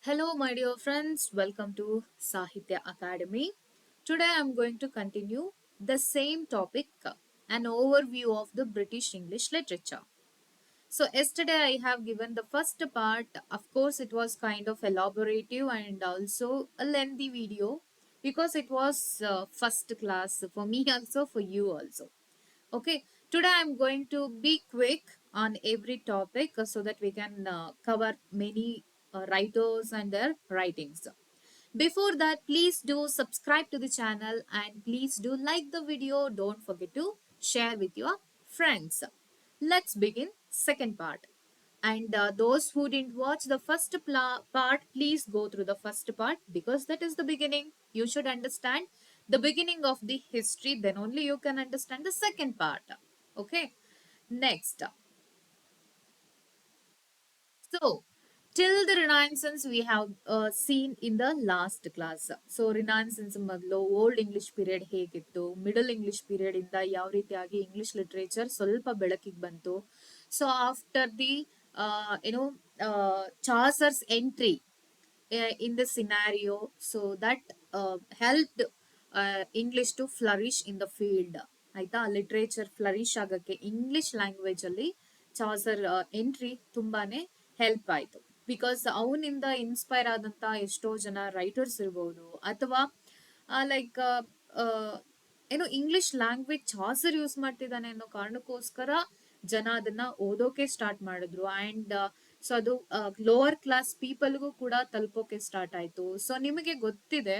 Hello, my dear friends. Welcome to Sahitya Academy. Today I am going to continue the same topic, an overview of the British English literature. So, yesterday I have given the first part. Of course, it was kind of elaborative and also a lengthy video because it was first class for me, also for you, also. Okay, today I'm going to be quick on every topic so that we can cover many writers and their writings. Before that, please do subscribe to the channel and please do like the video. Don't forget to share with your friends. Let's begin second part. And those who didn't watch the first part, please go through the first part because that is the beginning. You should understand the beginning of the history, then only you can understand the second part. Okay, next. So, till the Renaissance, we have seen in the last class. So, Renaissance ಮೊದಲು old English period ಹೇಗಿತ್ತು, middle English period ಇಂದ ಯಾವ ರೀತಿಯಾಗಿ English literature ಸ್ವಲ್ಪ ಬೆಳಕಿಗೆ ಬಂತು. So after the Chaucer's entry in the scenario, so that helped English to flourish in the field. ಆಯ್ತಾ, literature flourish ಆಗಕ್ಕೆ ಇಂಗ್ಲಿಷ್ ಲ್ಯಾಂಗ್ವೇಜ್ ಅಲ್ಲಿ ಚಾಸರ್ ಎಂಟ್ರಿ ತುಂಬಾನೇ ಹೆಲ್ಪ್ ಆಯ್ತು. ಬಿಕಾಸ್ ಅವನಿಂದ ಇನ್ಸ್ಪೈರ್ ಆದಂತ ಎಷ್ಟೋ ಜನ ರೈಟರ್ಸ್ ಇರ್ಬೋದು, ಅಥವಾ ಲೈಕ್ ಏನು ಇಂಗ್ಲಿಷ್ ಲ್ಯಾಂಗ್ವೇಜ್ ಚಾಸರ್ ಯೂಸ್ ಮಾಡ್ತಿದ್ದಾನೆ ಅನ್ನೋ ಕಾರಣಕ್ಕೋಸ್ಕರ ಜನ ಅದನ್ನ ಓದೋಕೆ ಸ್ಟಾರ್ಟ್ ಮಾಡಿದ್ರು. ಅಂಡ್ ಸೊ ಅದು ಲೋವರ್ ಕ್ಲಾಸ್ ಪೀಪಲ್ಗೂ ಕೂಡ ತಲುಪೋಕೆ ಸ್ಟಾರ್ಟ್ ಆಯ್ತು. ಸೊ ನಿಮಗೆ ಗೊತ್ತಿದೆ,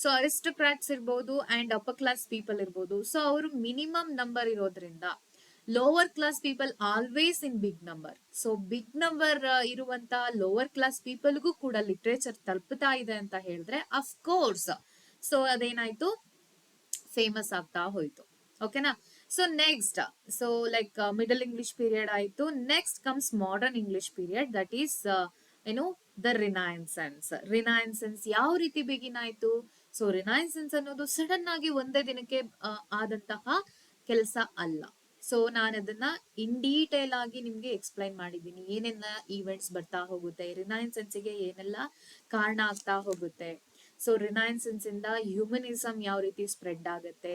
ಸೊ ಅರಿಸ್ಟೋಕ್ರಾಟ್ಸ್ ಇರ್ಬೋದು ಅಂಡ್ ಅಪ್ಪರ್ ಕ್ಲಾಸ್ ಪೀಪಲ್ ಇರ್ಬೋದು, ಸೊ ಅವರು ಮಿನಿಮಮ್ ನಂಬರ್ ಇರೋದ್ರಿಂದ lower class people always in big number. So big number ಇರುವಂತ ಲೋವರ್ ಕ್ಲಾಸ್ ಪೀಪಲ್ಗೂ ಕೂಡ ಲಿಟ್ರೇಚರ್ ತಲುಪುತ್ತಾ ಇದೆ ಅಂತ ಹೇಳಿದ್ರೆ ಅಫ್ಕೋರ್ಸ್ ಸೊ ಅದೇನಾಯ್ತು, ಫೇಮಸ್ ಆಗ್ತಾ ಹೋಯ್ತು. ಓಕೆನಾ. So next, so like middle English period ಆಯ್ತು. Next comes modern English period, that is ಏನು ದ ರಿನೈನ್ಸೆನ್ಸ್. ರಿನೈನ್ಸೆನ್ಸ್ ಯಾವ ರೀತಿ ಬಿಗಿನ್ ಆಯ್ತು? ಸೊ ರಿನೈನ್ಸೆನ್ಸ್ ಅನ್ನೋದು ಸಡನ್ ಆಗಿ ಒಂದೇ ದಿನಕ್ಕೆ ಆದಂತಹ ಕೆಲಸ ಅಲ್ಲ. ಸೊ ನಾನು ಅದನ್ನ ಇನ್ ಡೀಟೇಲ್ ಆಗಿ ನಿಮ್ಗೆ ಎಕ್ಸ್ಪ್ಲೈನ್ ಮಾಡಿದ್ದೀನಿ, ಏನೆಲ್ಲ ಈವೆಂಟ್ಸ್ ಬರ್ತಾ ಹೋಗುತ್ತೆ, ರಿನೈನ್ಸೆನ್ಸ್ಗೆ ಏನೆಲ್ಲ ಕಾರಣ ಆಗ್ತಾ ಹೋಗುತ್ತೆ. ಸೊ ರಿನೈನ್ಸೆನ್ಸ್ ಇಂದ ಹ್ಯೂಮನಿಸಮ್ ಯಾವ ರೀತಿ ಸ್ಪ್ರೆಡ್ ಆಗುತ್ತೆ,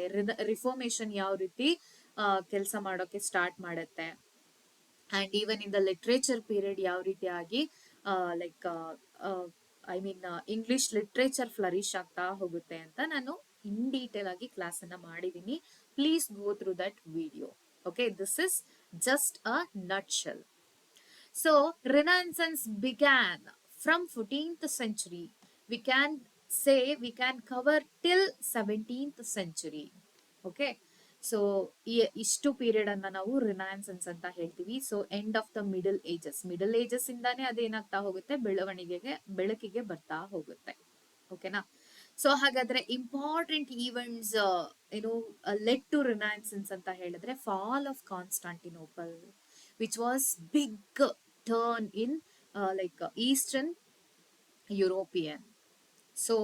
ರಿಫಾರ್ಮೇಶನ್ ಯಾವ ರೀತಿ ಕೆಲಸ ಮಾಡೋಕೆ ಸ್ಟಾರ್ಟ್ ಮಾಡುತ್ತೆ, and even in the literature period ಯಾವ ರೀತಿಯಾಗಿ like I mean English literature flourish ಆಗ್ತಾ ಹೋಗುತ್ತೆ ಅಂತ ನಾನು ಇನ್ ಡೀಟೇಲ್ ಆಗಿ ಕ್ಲಾಸ್ ಅನ್ನ ಮಾಡಿದೀನಿ. Please go through that video. Okay, this is just a nutshell. So, Renaissance began from 14th century. We can say we can cover till 17th century. Okay. So ಇಷ್ಟು period ಅನ್ನ ನಾವು Renaissance ಅಂತ ಹೇಳ್ತೀವಿ. So end of the middle ages, middle ages ಇಂದಾನೇ ಅದೇನಾಗ್ತಾ ಹೋಗುತ್ತೆ, ಬೆಳಕಿಗೆ ಬರ್ತಾ ಹೋಗುತ್ತೆ. ಓಕೆನಾ. ಸೊ ಹಾಗಾದ್ರೆ ಇಂಪಾರ್ಟೆಂಟ್ ಈವೆಂಟ್ಸ್ ಏನು ಲೆಡ್ ಟು ರಿನೈನ್ಸೆನ್ಸ್ ಅಂತ ಹೇಳಿದ್ರೆ, fall of Constantinople, which was big turn in like eastern European. So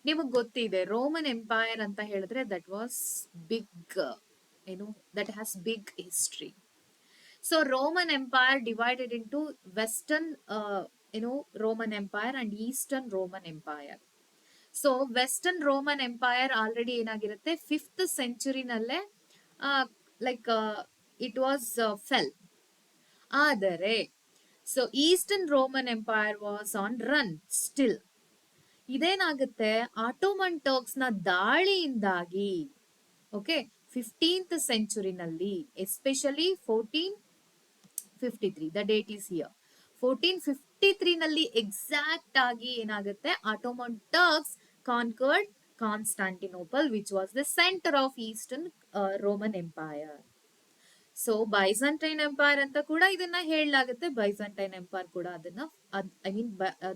ನಿಮಗ್ ಗೊತ್ತಿದೆ, ರೋಮನ್ ಎಂಪೈರ್ ಅಂತ ಹೇಳಿದ್ರೆ ದಟ್ ವಾಸ್ ಬಿಗ್, ಏನು that has big history. So Roman empire divided into western ಏನು Roman empire and eastern Roman empire. So western Roman empire already ಏನಾಗಿರುತ್ತೆ, 5th ಸೆಂಚುರಿನಲ್ಲೇ like it was fell. ಆದರೆ so eastern Roman empire was on run still. ಇದೇನಾಗುತ್ತೆ, Ottoman Turks ನ ದಾಳಿಯಿಂದಾಗಿ, okay, 15th ಸೆಂಚುರಿನಲ್ಲಿ, especially 1453, the date is here, 1453 ನಲ್ಲಿ exact ಆಗಿ ಏನಾಗುತ್ತೆ, Ottoman Turks conquered Constantinople, which was the centre of eastern Roman empire. So Byzantine empire ಅಂತ ಕೂಡ ಇದನ್ನ ಹೇಳಲಾಗುತ್ತೆ. ಬೈಸಂಟೈನ್ ಎಂಪೈರ್ ಕೂಡ ಅದನ್ನ I mean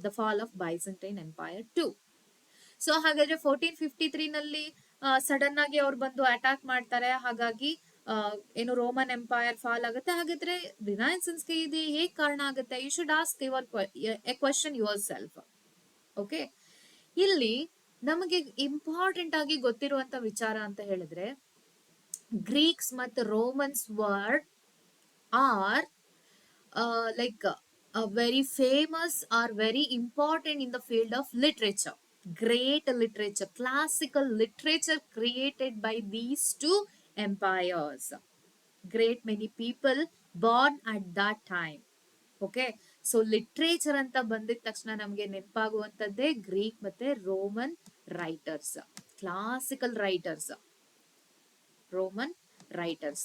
the fall of Byzantine empire too. So ಹಾಗಾದ್ರೆ 1453 ನಲ್ಲಿ ಸಡನ್ ಆಗಿ ಅವ್ರು ಬಂದು ಅಟ್ಯಾಕ್ ಮಾಡ್ತಾರೆ. ಹಾಗಾಗಿ ಏನು ರೋಮನ್ ಎಂಪೈರ್ ಫಾಲ್ ಆಗುತ್ತೆ. ಹಾಗಾದ್ರೆ ರಿನೈನ್ಸೆನ್ಸ್ಗೆ ಇದು ಹೇಗೆ ಕಾರಣ ಆಗುತ್ತೆ? You should ask a question yourself. Okay, ಇಲ್ಲಿ ನಮಗೆ ಇಂಪಾರ್ಟೆಂಟ್ ಆಗಿ ಗೊತ್ತಿರುವಂತ ವಿಚಾರ ಅಂತ ಹೇಳಿದ್ರೆ, ಗ್ರೀಕ್ಸ್ ಮತ್ತು Romans word are like very famous or very important in the field of literature. Great literature, classical literature created by these two empires. Great many people born at that time. Okay, so literature ಅಂತ ಬಂದಿದ ತಕ್ಷಣ ನಮಗೆ ನೆನಪಾಗುವಂಥದ್ದೇ Greek ಮತ್ತೆ Roman writers, classical writers, Roman writers.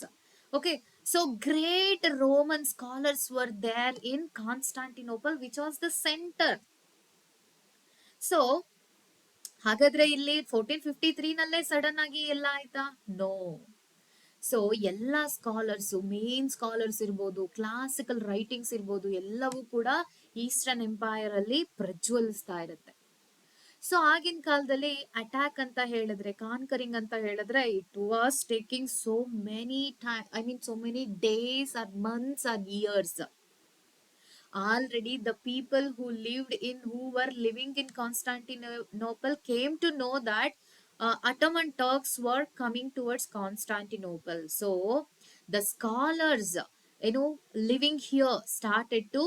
Okay, so great Roman scholars were there in Constantinople, which was the center. So ಹಾಗಾದ್ರೆ ಇಲ್ಲಿ 1453 ನಲ್ಲೇ sudden ಆಗಿ ಎಲ್ಲ ಆಯ್ತಾ? ನೋ. ಸೊ ಎಲ್ಲ ಸ್ಕಾಲರ್ಸ್, ಮೇನ್ ಸ್ಕಾಲರ್ಸ್ ಇರ್ಬೋದು, ಕ್ಲಾಸಿಕಲ್ ರೈಟಿಂಗ್ಸ್ ಇರ್ಬೋದು, ಎಲ್ಲವೂ ಕೂಡ ಈಸ್ಟರ್ನ್ ಎಂಪೈರ್ ಅಲ್ಲಿ ಪ್ರಜ್ವಲಿಸ್ತಾ ಇರುತ್ತೆ. ಸೊ ಆಗಿನ ಕಾಲದಲ್ಲಿ ಅಟ್ಯಾಕ್ ಅಂತ ಹೇಳಿದ್ರೆ, ಕಾನ್ಕರಿಂಗ್ ಅಂತ ಹೇಳಿದ್ರೆ, it was taking so many time, I mean so many days or months or years. Already the people who were living in Constantinople came to know that Ottoman Turks were coming towards Constantinople. So the scholars, living here started to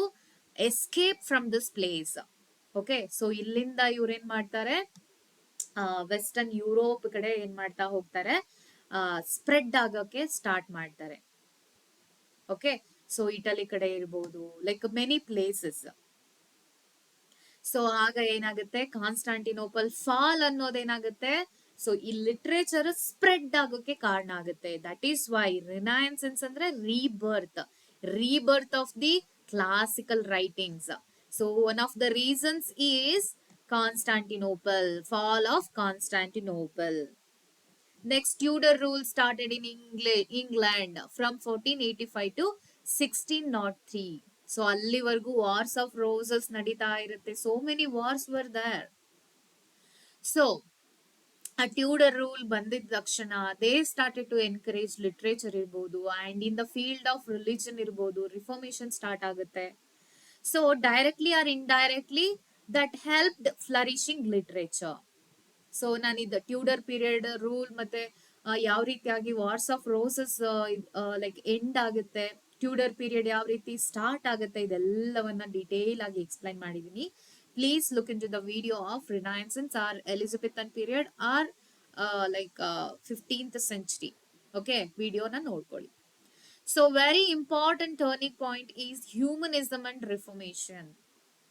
escape from this place. Okay, so ಇಲ್ಲಿಂದ ಇವ್ರು ಏನ್ ಮಾಡ್ತಾರೆ, western Europe ಕಡೆ ಏನ್ ಮಾಡ್ತಾ ಹೋಗ್ತಾರೆ, spread ಆಗೋಕೆ start ಮಾಡ್ತಾರೆ. ಓಕೆ, ಸೊ ಇಟಲಿ ಕಡೆ ಇರ್ಬೋದು, ಲೈಕ್ ಮೆನಿ ಪ್ಲೇಸಸ್. ಸೊ ಆಗ ಏನಾಗುತ್ತೆ, ಕಾನ್ಸ್ಟಾಂಟಿನೋಪಲ್ ಫಾಲ್ ಅನ್ನೋದೇನಾಗುತ್ತೆ, ಸೊ ಈ ಲಿಟ್ರೇಚರ್ ಸ್ಪ್ರೆಡ್ ಆಗೋಕೆ ಕಾರಣ ಆಗುತ್ತೆ. ದಟ್ ಈಸ್ ವೈ ರಿನೈನ್ಸೆನ್ಸ್ ಅಂದ್ರೆ rebirth of the classical writings. So one of the reasons is Constantinople, fall of Constantinople. Next, Tudor rule started in England from 1485 to 1603. So ಅಲ್ಲಿವರೆಗೂ wars of roses ನಡೀತಾ ಇರುತ್ತೆ. So many wars were there. So a Tudor rule ಬಂದಿದ ತಕ್ಷಣ they started to encourage literature ಇರ್ಬೋದು, and in the field of religion ಇರ್ಬೋದು, reformation start ಆಗುತ್ತೆ. So directly or indirectly that helped flourishing literature. So ನಾನಿದ್ದು Tudor period rule ಮತ್ತೆ ಯಾವ ರೀತಿಯಾಗಿ Wars of Roses like end ಆಗುತ್ತೆ, ಟ್ಯೂಡರ್ ಪೀರಿಯಡ್ ಯಾವ ರೀತಿ ಸ್ಟಾರ್ಟ್ ಆಗುತ್ತೆ, ಇದೆಲ್ಲವನ್ನ ಡಿಟೇಲ್ ಆಗಿ ಎಕ್ಸ್ಪ್ಲೈನ್ ಮಾಡಿದೀನಿ. Please look into the video of Renaissance or Elizabethan period or like 15th century. Okay, ವಿಡಿಯೋನ ನೋಡ್ಕೊಳ್ಳಿ. So very important turning point is humanism and reformation.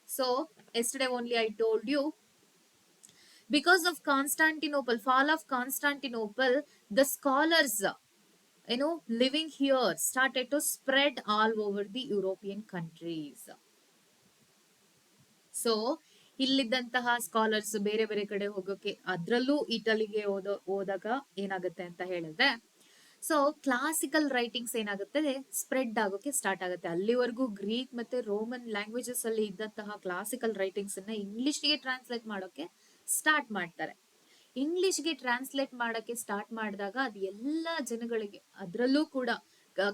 So yesterday only I told you, because of Constantinople, fall of Constantinople, the scholars, living here started to spread all over the European countries. So ಇಲ್ಲಿದ್ದಂತಹ scholars ಬೇರೆ ಬೇರೆ ಕಡೆ ಹೋಗೋಕೆ, ಅದ್ರಲ್ಲೂ ಇಟಲಿಗೆ ಹೋದಾಗ ಏನಾಗುತ್ತೆ ಅಂತ ಹೇಳಿದ್ರೆ, ಸೊ ಕ್ಲಾಸಿಕಲ್ ರೈಟಿಂಗ್ಸ್ ಏನಾಗುತ್ತೆ, ಸ್ಪ್ರೆಡ್ ಆಗೋಕೆ ಸ್ಟಾರ್ಟ್ ಆಗುತ್ತೆ. ಅಲ್ಲಿವರೆಗೂ ಗ್ರೀಕ್ ಮತ್ತೆ ರೋಮನ್ ಲ್ಯಾಂಗ್ವೇಜಸ್ ಅಲ್ಲಿ ಇದ್ದಂತಹ ಕ್ಲಾಸಿಕಲ್ ರೈಟಿಂಗ್ಸ್ ಅನ್ನ ಇಂಗ್ಲಿಷ್ಗೆ ಟ್ರಾನ್ಸ್ಲೇಟ್ ಮಾಡೋಕೆ ಸ್ಟಾರ್ಟ್ ಮಾಡ್ತಾರೆ. ಇಂಗ್ಲಿಷ್ಗೆ ಟ್ರಾನ್ಸ್ಲೇಟ್ ಮಾಡಕ್ಕೆ ಸ್ಟಾರ್ಟ್ ಮಾಡಿದಾಗ ಅದು ಎಲ್ಲ ಜನಗಳಿಗೆ, ಅದರಲ್ಲೂ ಕೂಡ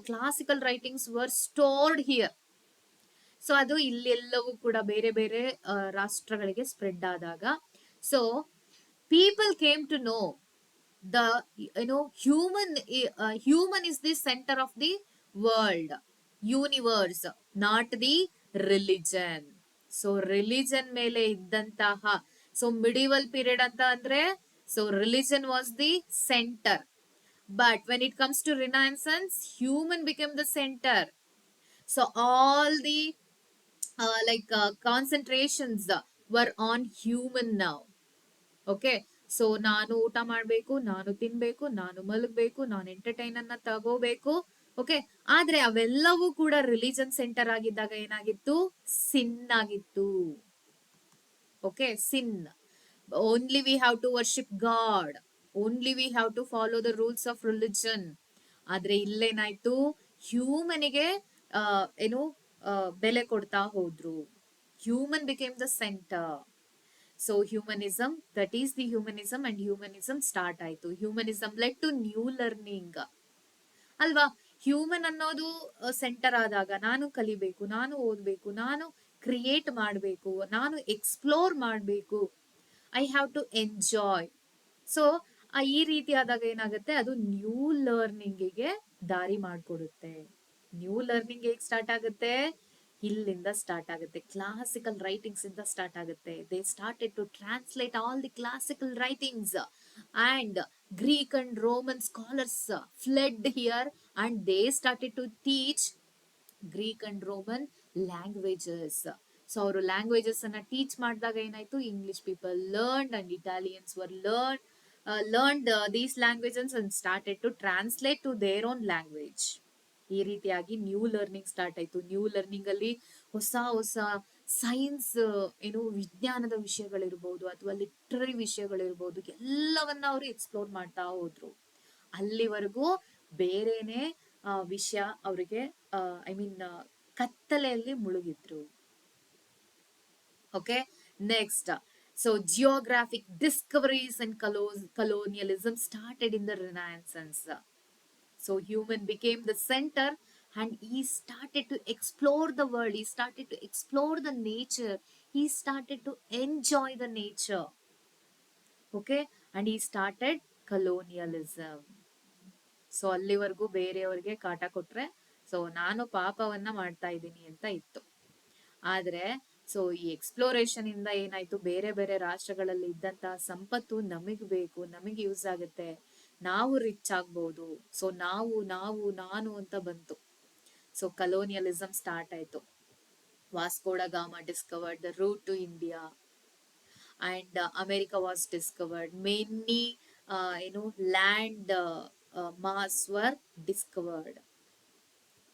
classical writings were stored here. So ಅದು ಇಲ್ಲೆಲ್ಲವೂ ಕೂಡ ಬೇರೆ ಬೇರೆ ರಾಷ್ಟ್ರಗಳಿಗೆ ಸ್ಪ್ರೆಡ್ ಆದಾಗ, so people came to know the human is the center of the world, universe, not the religion. So religion ಮೇಲೆ ಇದ್ದಂತಹ, ಸೊ ಮಿಡಿವಲ್ ಪೀರಿಯಡ್ ಅಂತ ಅಂದ್ರೆ, so religion was the centre, but when it comes to Renaissance, human become the centre. So all the concentrations were on human now. Okay, so ನಾನು ಊಟ ಮಾಡ್ಬೇಕು, ನಾನು ತಿನ್ಬೇಕು, ನಾನು ಮಲಗಬೇಕು, ನಾನು ಎಂಟರ್ಟೈನ್ ಅನ್ನ ತಗೋಬೇಕು. ಓಕೆ, ಆದ್ರೆ ಅವೆಲ್ಲವೂ ಕೂಡ ರಿಲಿಜನ್ ಸೆಂಟರ್ ಆಗಿದ್ದಾಗ ಏನಾಗಿತ್ತು, ಸಿನ್ ಆಗಿತ್ತು. Okay, sin. Only we have to worship God, only we have to follow the rules of religion. ಆದ್ರೆ ಇಲ್ಲೇನಾಯ್ತು, ಹ್ಯೂಮನಿಗೆ ಬೆಲೆ ಕೊಡ್ತಾ ಹೋದ್ರು. Human became the centre. So humanism, that is the humanism, and humanism start ಆಯ್ತು. Humanism led to new learning ಅಲ್ವಾ. Human ಅನ್ನೋದು centre ಆದಾಗ, ನಾನು ಕಲಿಬೇಕು, ನಾನು ಓದ್ಬೇಕು, ನಾನು ಕ್ರಿಯೇಟ್ ಮಾಡಬೇಕು, ನಾನು ಎಕ್ಸ್ಪ್ಲೋರ್ ಮಾಡಬೇಕು, I have to enjoy. So ಈ ರೀತಿ ಆದಾಗ ಏನಾಗುತ್ತೆ, ಅದು ನ್ಯೂ ಲರ್ನಿಂಗಿಗೆ ದಾರಿ ಮಾಡಿಕೊಡುತ್ತೆ. ನ್ಯೂ ಲರ್ನಿಂಗ್ ಹೇಗೆ ಸ್ಟಾರ್ಟ್ ಆಗುತ್ತೆ, ಇಲ್ಲಿಂದ ಸ್ಟಾರ್ಟ್ ಆಗುತ್ತೆ. ಕ್ಲಾಸಿಕಲ್ ರೈಟಿಂಗ್ಸ್ ಇಂದ ಸ್ಟಾರ್ಟ್ ಆಗುತ್ತೆ. They started to translate all the classical writings and Greek and Roman scholars fled here and they started to teach Greek and Roman languages. So ಅವರು languages ಅನ್ನ teach ಮಾಡಿದಾಗ ಏನಾಯ್ತು, English people learned and Italians were learned these languages and started to translate to their own language. ಈ ರೀತಿಯಾಗಿ new learning start ಆಯ್ತು. New learning ಅಲ್ಲಿ ಹೊಸ ಹೊಸ ಸೈನ್ಸ್, ಏನು ವಿಜ್ಞಾನದ ವಿಷಯಗಳಿರ್ಬೋದು ಅಥವಾ ಲಿಟ್ರರಿ ವಿಷಯಗಳಿರ್ಬೋದು, ಎಲ್ಲವನ್ನ ಅವರು ಎಕ್ಸ್ಪ್ಲೋರ್ ಮಾಡ್ತಾ ಹೋದ್ರು. ಅಲ್ಲಿವರೆಗೂ ಬೇರೆನೆ ವಿಷಯ ಅವರಿಗೆ, ಐ ಮೀನ್ ಕತ್ತಲೆಯಲ್ಲಿ ಮುಳುಗಿದ್ರು. Okay, next. So geographic discoveries and colonialism started in the Renaissance. So human became the center and he started to explore the world. He started to explore the nature. He started to enjoy the nature. Okay, and he started colonialism. So ಅಲ್ಲಿವರೆಗೂ ಬೇರೆಯವ್ರಿಗೆ ಕಾಟ ಕೊಟ್ರೆ so ನಾನು ಪಾಪವನ್ನ ಮಾಡ್ತಾ ಇದ್ದೀನಿ ಅಂತ ಇತ್ತು. ಆದ್ರೆ ಸೊ ಈ ಎಕ್ಸ್ಪ್ಲೋರೇಷನ್ ಇಂದ ಏನಾಯ್ತು, ಬೇರೆ ಬೇರೆ ರಾಷ್ಟ್ರಗಳಲ್ಲಿ ಇದ್ದಂತಹ ಸಂಪತ್ತು ನಮಗ್ ಬೇಕು, ನಮಗೆ ಯೂಸ್ ಆಗುತ್ತೆ, ನಾವು ರಿಚ್ ಆಗ್ಬಹುದು. ಸೊ ನಾನು ಅಂತ ಬಂತು. ಸೊ ಕಲೋನಿಯಲಿಸಮ್ ಸ್ಟಾರ್ಟ್ ಆಯ್ತು. Vasco da Gama discovered the route to India and America was discovered. Many land mass were discovered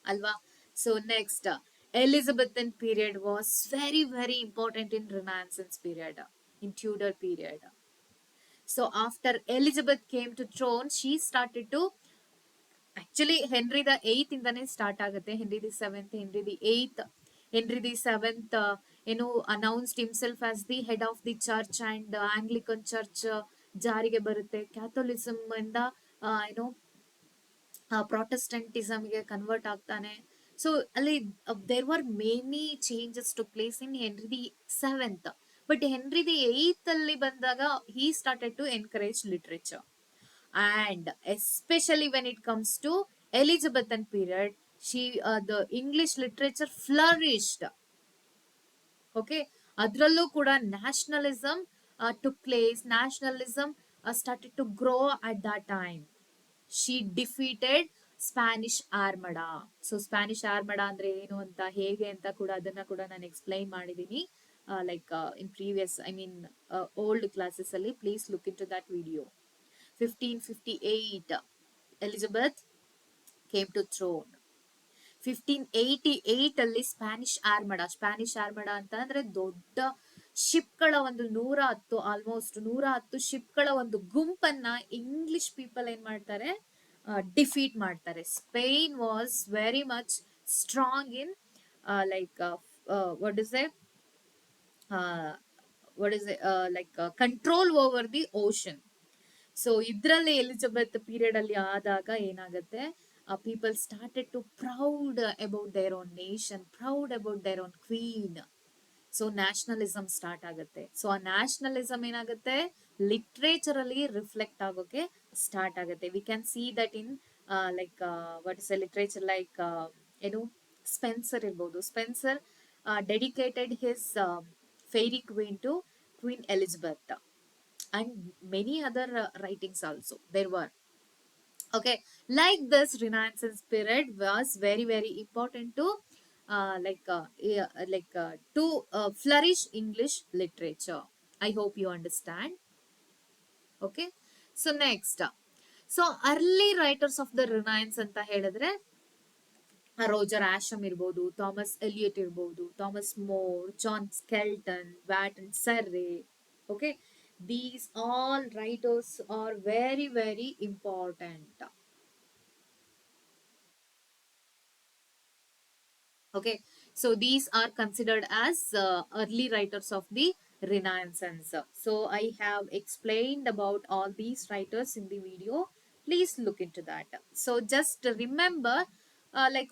ಅಲ್ವಾ. So next, Elizabethan period was very very important in Renaissance period, in Tudor period. So after Elizabeth came to throne, she started to, actually Henry the 8th ಇಂದಾನೆ start ಆಗುತ್ತೆ. Henry the 7th, Henry the 8th. Henry the 7th announced himself as the head of the church and Anglican church ಜಾರಿಗೆ ಬರುತ್ತೆ. Catholicism ಇಂದ ಪ್ರಾಟೆಸ್ಟೆಂಟಿಸಮ್ಗೆ convert ಆಗ್ತಾನೆ. So ಅಲ್ಲಿ there were many changes to place in Henry the 7th. But Henry the 8th ಅಲ್ಲಿ ಬಂದಾಗ he started to encourage literature, and especially when it comes to Elizabethan period, the English literature flourished. Okay, ಅದ್ರಲ್ಲೂ ಕೂಡ nationalism took place. Nationalism started to grow at that time. She defeated Spanish Armada. So Spanish Armada ಅಂದ್ರೆ ಏನು ಅಂತ, ಹೇಗೆ ಅಂತ ಕೂಡ ಅದನ್ನ ಕೂಡ ನಾನು ಎಕ್ಸ್ಪ್ಲೈನ್ ಮಾಡಿದೀನಿ, like in previous, I mean old classes ಅಲ್ಲಿ. Please look into that video. 1558 Elizabeth came to throne. 1588 ಅಲ್ಲಿ ಸ್ಪ್ಯಾನಿಷ್ ಆರ್ಮಡಾ ಅಂತ ಅಂದ್ರೆ ದೊಡ್ಡ ಶಿಪ್ಗಳ ಒಂದು 110, ಆಲ್ಮೋಸ್ಟ್ 110 ಶಿಪ್ಗಳ ಒಂದು ಗುಂಪನ್ನ ಇಂಗ್ಲಿಷ್ ಪೀಪಲ್ ಏನ್ ಮಾಡ್ತಾರೆ, ಡಿಫೀಟ್ ಮಾಡ್ತಾರೆ. Spain was very much strong in control over the ocean. So ಇದ್ರಲ್ಲಿ ಎಲಿಜಬೆತ್ ಪೀರಿಯಡ್ ಅಲ್ಲಿ ಆದಾಗ ಏನಾಗುತ್ತೆ, people started to proud about their own nation, proud about their own queen. So nationalism start ಆಗುತ್ತೆ. So ಆ nationalism ಏನಾಗುತ್ತೆ, literature ಅಲ್ಲಿ reflect ಆಗೋಕೆ start ಆಗುತ್ತೆ. We can see that in what is a literature, like Spenser ಇರ್ಬೋದು. Spenser dedicated his Faerie Queene to Queen Elizabeth, and many other writings also there were. Okay, like this Renaissance period was very very important to to flourish English literature. I hope you understand. Okay, so next, so early writers of the Renaissance ಅಂತ ಹೇಳಿದ್ರೆ Roger Ascham ಇರ್ಬೋದು, Thomas Elyot ಇರ್ಬೋದು, Thomas More, John Skelton, Wyatt and Surrey. Okay, these all writers are very very important. Okay, so these are considered as early writers of the Renaissance. So I have explained about all these writers in the video. Please look into that. So just remember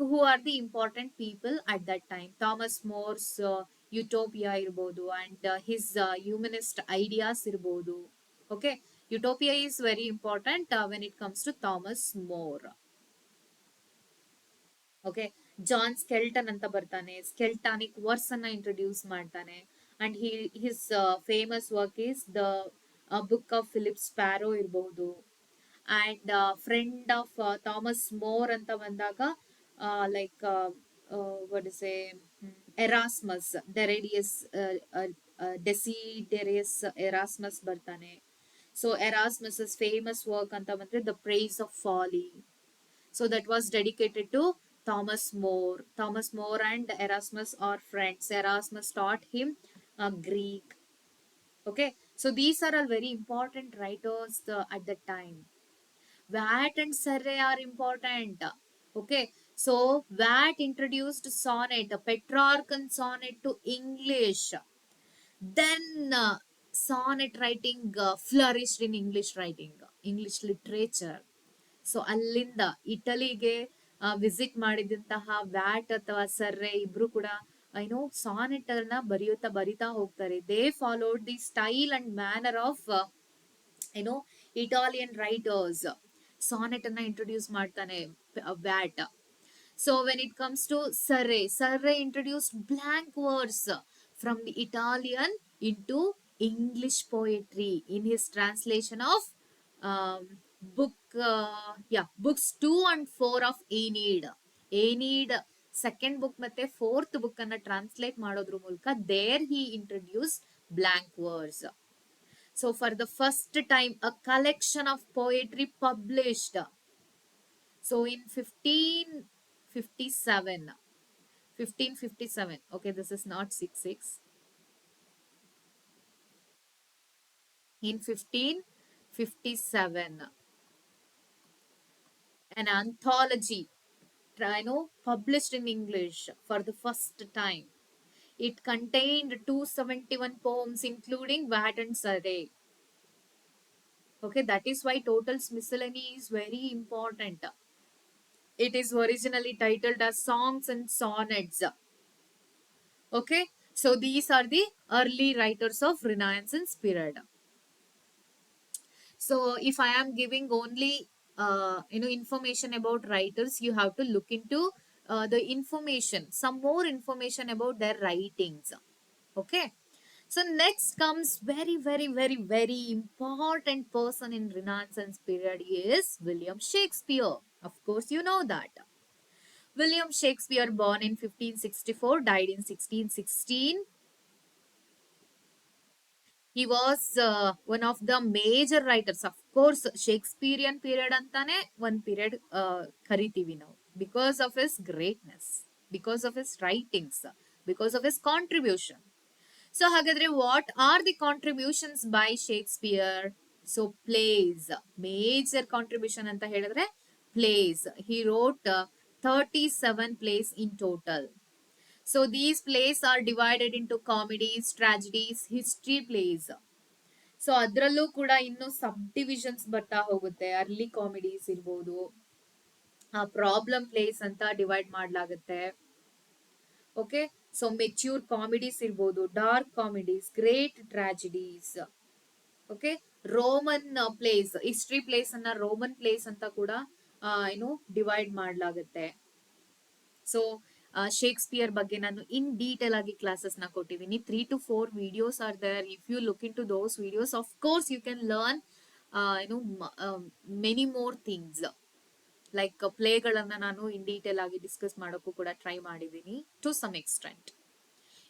who are the important people at that time. Thomas More's Utopia irbodu, and his humanist ideas irbodu. Okay, Utopia is very important when it comes to Thomas More. Okay, John Skelton ಅಂತ ಬರ್ತಾನೆ, Skeltonic verse ಅನ್ನ introduce ಮಾಡ್ತಾನೆ. And his famous work is the book of Philip Sparrow ಇರಬಹುದು. And friend of Thomas More ಅಂತ ಬಂದಾಗ like what is a Erasmus ಡೆರೇಡಿಯಸ್, Desiderius Erasmus ಬರ್ತಾನೆ. So Erasmus famous work ಅಂತ ಬಂದ್ರೆ the Praise of Folly. So that was dedicated to Thomas More. Thomas More and Erasmus are friends. Erasmus taught him Greek. Okay, so these are all very important writers at the time. Watt and Surrey are important. Okay, so Watt introduced sonnet, Petrarchan sonnet to English. Then sonnet writing flourished in English writing, English literature. So ಅಲ್ಲಿಂದ ಇಟಲಿಗೆ visit ಮಾಡಿದಂತಹ watt ಅಥವಾ ಸರ್ರೆ ಇಬ್ರು ಕೂಡ ಏನೋ sonnet ಅನ್ನ ಬರಿತಾ ಹೋಗ್ತಾರೆ. They followed the style and manner of ಏನೋ ಇಟಾಲಿಯನ್ ರೈಟರ್ಸ್. ಸಾನೆಟ್ ಅನ್ನ ಇಂಟ್ರೊಡ್ಯೂಸ್ ಮಾಡ್ತಾನೆ Wyatt. So when it comes to Surrey introduced blank words from the Italian into English poetry in his translation of books 2 and 4 of Aeneid second book ಮತ್ತೆ fourth book ಅನ್ನ translate ಮಾಡೋದ್ರ ಮೂಲಕ there he introduced blank words. So for the first time a collection of poetry published. So in 1557, okay, this is not 66. In 1557, an anthology published in English for the first time. It contained 271 poems including Watt and Surrey. Okay, that is why Total's miscellany is very important. It is originally titled as Songs and Sonnets. Okay, so these are the early writers of Renaissance period. So if I am giving only information about writers, you have to look into some more information about their writings. Okay, so next comes very very very very important person in Renaissance period is William Shakespeare. Of course you know that. William Shakespeare, born in 1564, died in 1616. He was one of the major writers. Of course, Shakespearean period antane one period ಕರಿತೀವಿ ನಾವು, because of his greatness, because of his writings, because of his contribution. So ಹಾಗಾದ್ರೆ what are the contributions by Shakespeare? So plays, major contribution ಅಂತ ಹೇಳಿದ್ರೆ plays. He wrote 37 plays in total. So these plays are divided into comedies, tragedies, history plays. So ಅದ್ರಲ್ಲೂ ಕೂಡ ಇನ್ನು subdivisions ಬರ್ತಾ ಹೋಗುತ್ತೆ. Early comedies ಇರ್ಬೋದು, problem plays ಅಂತ divide ಮಾಡ್ಲಾಗುತ್ತೆ. ಓಕೆ, ಸೊ ಮೆಚ್ಯೂರ್ ಕಾಮಿಡೀಸ್ ಇರ್ಬೋದು, dark comedies, great tragedies. Okay, Roman plays, history plays ಅನ್ನ ರೋಮನ್ ಪ್ಲೇಸ್ ಅಂತ ಕೂಡ ಡಿವೈಡ್ ಮಾಡ್ಲಾಗುತ್ತೆ. ಸೊ ಶೇಕ್ಸ್ಪಿಯರ್ ಬಗ್ಗೆ ನಾನು ಇನ್ ಡೀಟೇಲ್ ಆಗಿ ಕ್ಲಾಸಸ್ ನ ಕೊಟ್ಟಿದ್ದೀನಿ. 3 to 4 videos are there. If you look into those videos, of course you can learn many more things. Like ಪ್ಲೇಗಳನ್ನ ನಾನು ಇನ್ ಡೀಟೇಲ್ ಆಗಿ ಡಿಸ್ಕಸ್ ಮಾಡೋಕ್ಕೂ ಕೂಡ ಟ್ರೈ ಮಾಡಿದ್ದೀನಿ to some extent.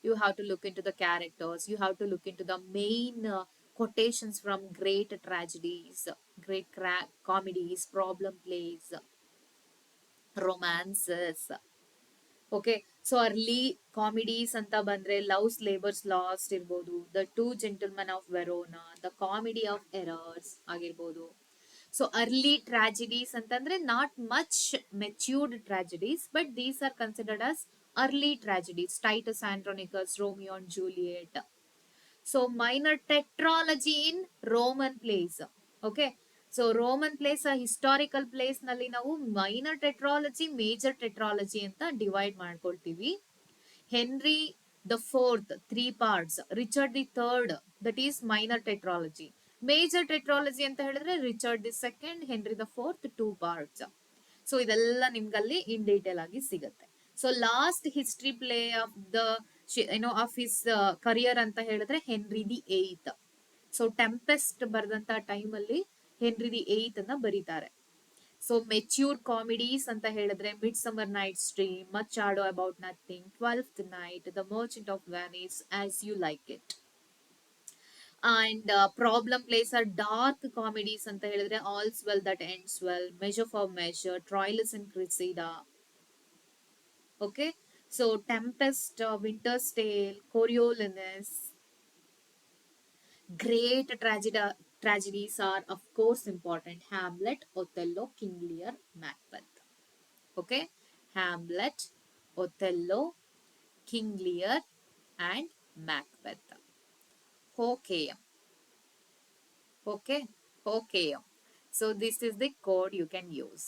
You have to look into the characters. You have to look into the main quotations from great tragedies, great comedies, problem plays, romances. Okay, so early comedies ಅಂತ ಬಂದ್ರೆ Love's Labour's Lost ಇರ್ಬೋದು, the Two Gentleman of Verona, the Comedy of Errors ಆಗಿರ್ಬೋದು. So early tragedies ಅಂತಂದ್ರೆ not much matured tragedies, but these are considered as early tragedies. Titus Andronicus, Romeo and Juliet. So minor tetralogy in Roman plays. Okay, so Roman plays historical plays ನಲ್ಲಿ ನಾವು minor tetralogy, major tetralogy ಅಂತ divide ಮಾಡ್ಕೊಳ್ತೀವಿ. Henry the Fourth 3 parts, Richard the Third, that is minor tetralogy. Major tetralogy ಅಂತ ಹೇಳಿದ್ರೆ Richard the Second, Henry the Fourth 2 parts. So ಇದೆಲ್ಲ ನಿಮ್ಗಲ್ಲಿ in detail ಆಗಿ ಸಿಗುತ್ತೆ. So last history play of the of his career ಅಂತ ಹೇಳಿದ್ರೆ Henry the Eighth. So Tempest ಬರೆದಂತ time ಅಲ್ಲಿ ಹೆನ್ರಿ ದಿ ಏತ್ ಅನ್ನ ಬರೀತಾರೆ. ಸೊ ಮೆಚ್ಯೂರ್ ಕಾಮಿಡೀಸ್ ಅಂತ ಹೇಳಿದ್ರೆ Midsummer Night Dream, Much Ado About Nothing, Twelfth Night, the Merchant of Venice, as you Like It. And problem plays are dark comedies ಅಂತ ಹೇಳಿದ್ರೆ All's Well That Ends Well, Measure for Measure, Troilus and Cressida. Okay, so Tempest, Winter's Tale, Coriolanus. Great tragedies are, of course, important. Hamlet, Othello, King Lear, Macbeth. Okay? Hamlet, Othello, King Lear, and Macbeth. Okay. Okay? Okay. So, this is the code you can use.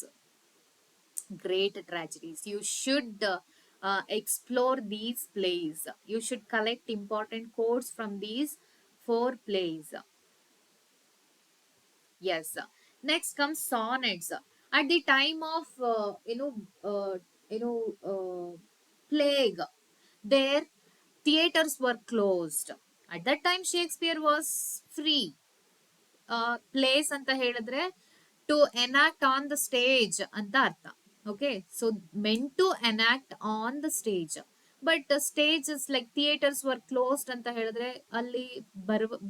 Great tragedies. You should explore these plays. You should collect important quotes from these 4 plays. Yes. Next comes sonnets. At the time of plague, their theaters were closed. At that time, Shakespeare was free. Plays anta ಹೇಳಿದ್ರೆ to enact on the stage ಅಂತ ಅರ್ಥ. Okay, so meant to enact on the stage. But the stages like theaters were closed ಅಂತ ಹೇಳಿದ್ರೆ ಅಲ್ಲಿ